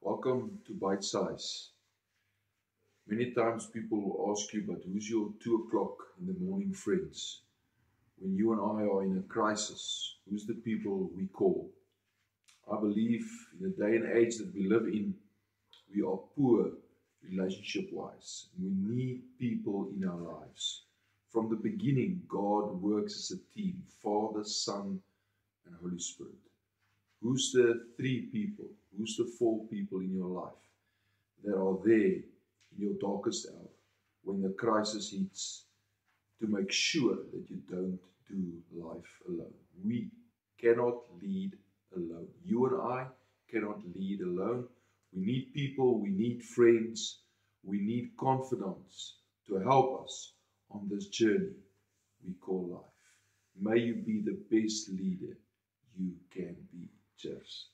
Welcome to Bite Size. Many times people will ask you, but who's your 2 o'clock in the morning friends? When you and I are in a crisis, who's the people we call? I believe in the day and age that we live in, we are poor relationship-wise. We need people in our lives. From the beginning, God works as a team, Father, Son, and Holy Spirit. Who's the 3 people? Who's the 4 people in your life that are there in your darkest hour when the crisis hits to make sure that you don't do life alone? We cannot lead alone. You and I cannot lead alone. We need people, we need friends, we need confidants to help us on this journey we call life. May you be the best leader you can be. Cheers.